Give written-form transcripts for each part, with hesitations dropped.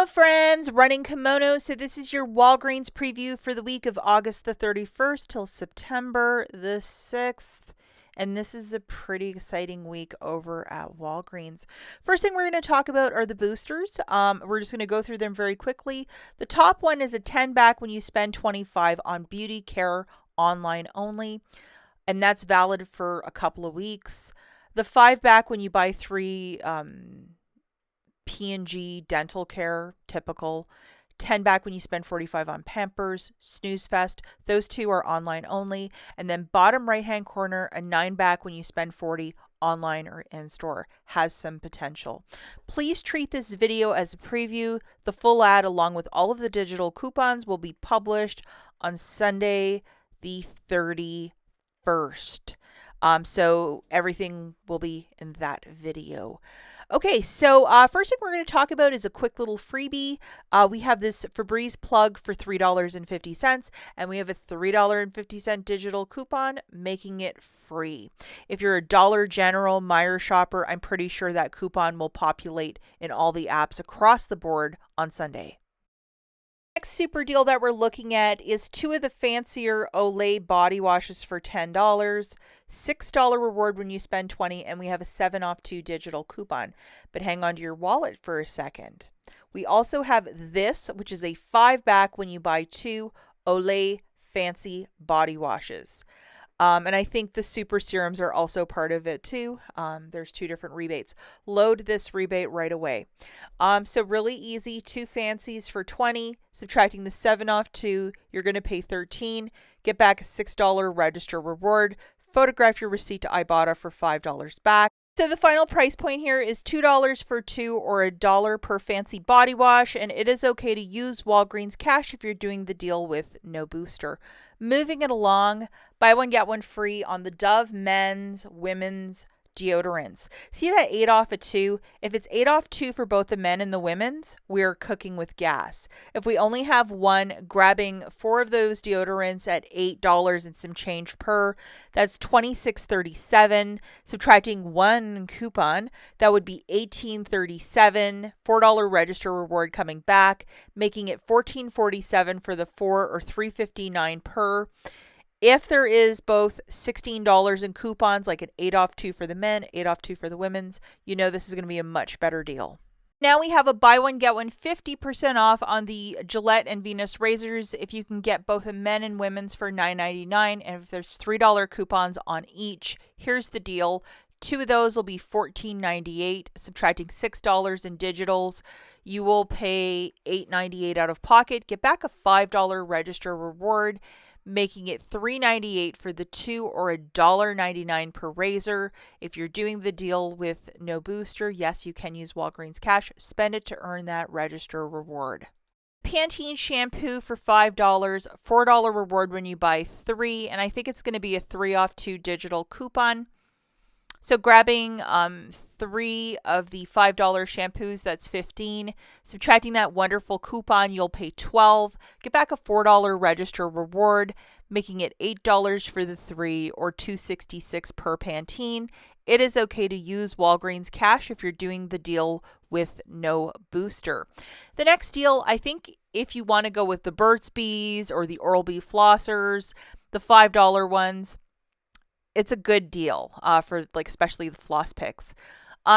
Hello friends, Running Kimono. So this is your Walgreens preview for the week of August the 31st till September the 6th. And this is a pretty exciting week over at Walgreens. First thing we're going to talk about are the boosters. We're just going to go through them very quickly. The top one is a 10 back when you spend 25 on beauty care online only. And that's valid for a couple of weeks. The 5 back when you buy 3 P&G dental care, typical. 10 back when you spend 45 on Pampers, Snooze Fest. Those two are online only. And then bottom right hand corner, a 9 back when you spend 40 online or in store. Has some potential. Please treat this video as a preview. The full ad along with all of the digital coupons will be published on Sunday the 31st. So everything will be in that video. Okay, so first thing we're going to talk about is a quick little freebie. We have this Febreze plug for $3.50, and we have a $3.50 digital coupon, making it free. If you're a Dollar General Meijer shopper, I'm pretty sure that coupon will populate in all the apps across the board on Sunday. Next super deal that we're looking at is 2 of the fancier Olay body washes for $10, $6 reward when you spend 20, and we have a 7 off 2 digital coupon. But hang on to your wallet for a second. We also have this, which is a 5 back when you buy 2 Olay fancy body washes. And I think the super serums are also part of it too. There's 2 different rebates. Load this rebate right away. So really easy. 2 fancies for 20, subtracting the 7 off 2, you're going to pay 13. Get back a $6 register reward. Photograph your receipt to IBOTTA for $5 back. So the final price point here is $2 for 2 or $1 per fancy body wash, and it is okay to use Walgreens cash if you're doing the deal with no booster. Moving it along, buy one get one free on the Dove men's, women's deodorants. See that 8 off of 2? If it's 8 off 2 for both the men and the women's, we're cooking with gas. If we only have one, grabbing 4 of those deodorants at $8 and some change per, that's $26.37. Subtracting 1 coupon, that would be $18.37. $4 register reward coming back, making it $14.47 for the 4 or $3.59 per. If there is both $16 in coupons, like an 8 off 2 for the men, 8 off 2 for the women's, you know this is going to be a much better deal. Now we have a buy one, get one 50% off on the Gillette and Venus razors if you can get both a men and women's for $9.99, and if there's $3 coupons on each. Here's the deal. 2 of those will be $14.98, subtracting $6 in digitals. You will pay $8.98 out of pocket, get back a $5 register reward, making it $3.98 for the 2 or $1.99 per razor. If you're doing the deal with no booster, yes, you can use Walgreens cash. Spend it to earn that register reward. Pantene shampoo for $5, $4 reward when you buy 3, and I think it's going to be a 3 off 2 digital coupon. So grabbing 3 of the $5 shampoos, that's 15. Subtracting that wonderful coupon, you'll pay 12. Get back a $4 register reward, making it $8 for the 3 or $2.66 per Pantene. It is okay to use Walgreens cash if you're doing the deal with no booster. The next deal, I think if you want to go with the Burt's Bees or the Oral-B flossers, the $5 ones, it's a good deal for like especially the floss picks.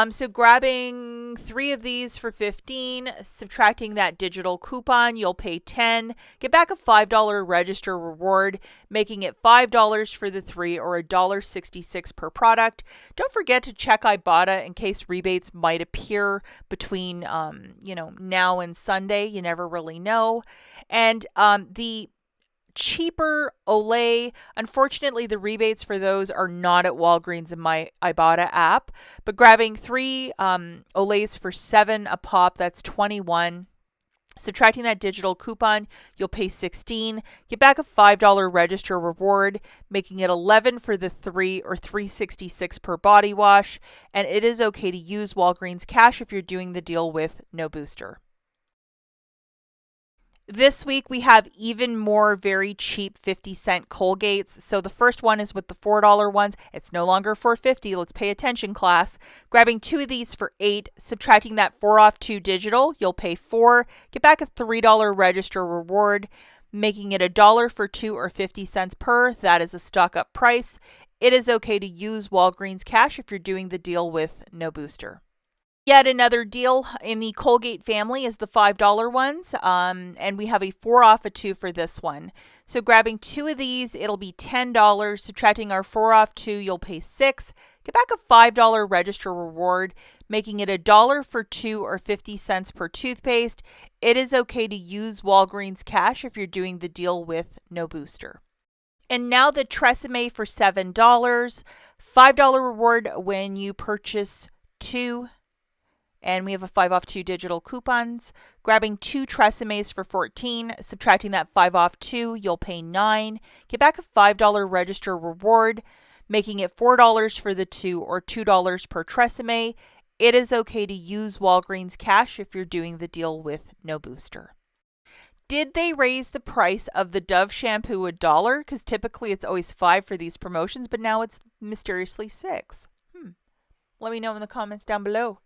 So grabbing 3 of these for 15, subtracting that digital coupon, you'll pay 10. Get back a $5 register reward, making it $5 for the 3 or $1.66 per product. Don't forget to check IBOTTA in case rebates might appear between now and Sunday. You never really know. And the cheaper Olay, unfortunately the rebates for those are not at Walgreens in my IBOTTA app, but grabbing 3 Olays for $7 a pop, that's 21. Subtracting that digital coupon, you'll pay 16. Get back a $5 register reward, making it 11 for the 3 or $3.66 per body wash, and it is okay to use Walgreens cash if you're doing the deal with no booster. This week we have even more very cheap 50-cent Colgates. So the first one is with the $4 ones. It's no longer $4.50. Let's pay attention, class. Grabbing 2 of these for $8, subtracting that 4 off 2 digital, you'll pay $4. Get back a $3 register reward, making it $1 for 2 or 50 cents per. That is a stock up price. It is okay to use Walgreens cash if you're doing the deal with no booster. Yet another deal in the Colgate family is the $5 ones, and we have a 4 off a 2 for this one. So grabbing 2 of these, it'll be $10. Subtracting our 4 off 2, you'll pay $6. Get back a $5 register reward, making it $1 for 2 or 50 cents per toothpaste. It is okay to use Walgreens cash if you're doing the deal with no booster. And now the Tresemme for $7. $5 reward when you purchase 2. And we have a 5 off 2 digital coupons. Grabbing 2 Tresemmes for $14, subtracting that 5 off 2, you'll pay $9. Get back a $5 register reward, making it $4 for the 2 or $2 per Tresemme. It is okay to use Walgreens cash if you're doing the deal with no booster. Did they raise the price of the Dove shampoo $1? Because typically it's always $5 for these promotions, but now it's mysteriously $6. Let me know in the comments down below.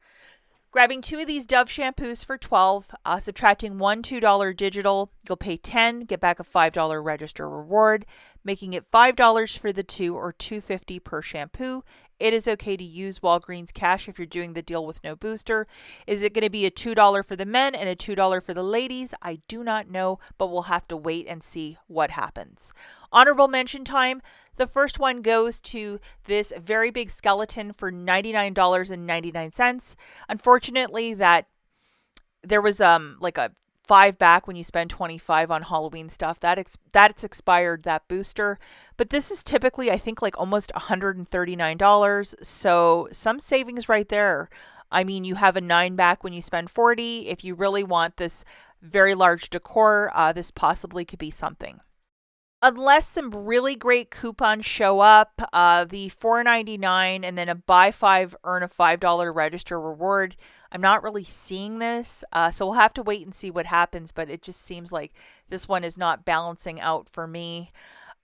Grabbing 2 of these Dove shampoos for $12, subtracting one $2 digital, you'll pay $10, get back a $5 register reward, making it $5 for the 2 or $2.50 per shampoo. It is okay to use Walgreens cash if you're doing the deal with no booster. Is it going to be a $2 for the men and a $2 for the ladies? I do not know, but we'll have to wait and see what happens. Honorable mention time. The first one goes to this very big skeleton for $99.99. Unfortunately, that there was like a 5 back when you spend $25 on Halloween stuff. That's expired, that booster. But this is typically, I think, like almost $139. So some savings right there. I mean, you have a 9 back when you spend $40. If you really want this very large decor, this possibly could be something. Unless some really great coupons show up, the $4.99 and then a buy 5, earn a $5 register reward. I'm not really seeing this, so we'll have to wait and see what happens, but it just seems like this one is not balancing out for me.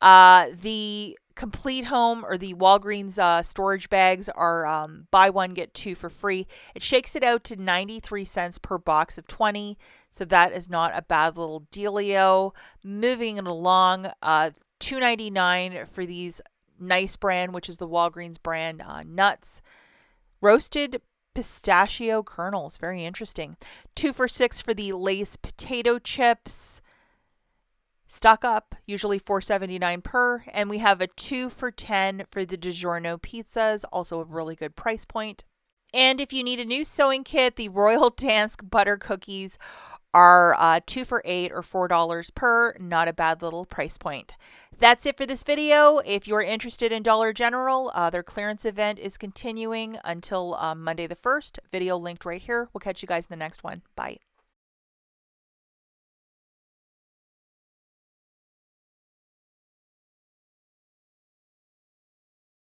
The Complete Home or the Walgreens storage bags are buy 1, get 2 for free. It shakes it out to 93 cents per box of 20, so that is not a bad little dealio. Moving it along, $2.99 for these Nice brand, which is the Walgreens brand nuts. Roasted pistachio kernels, very interesting. 2 for $6 for the Lay's potato chips. Stock up, usually $4.79 per, and we have a 2 for $10 for the DiGiorno pizzas, also a really good price point. And if you need a new sewing kit, the Royal Dansk butter cookies are 2 for $8 or $4 per, not a bad little price point. That's it for this video. If you're interested in Dollar General, their clearance event is continuing until Monday the 1st. Video linked right here. We'll catch you guys in the next one. Bye.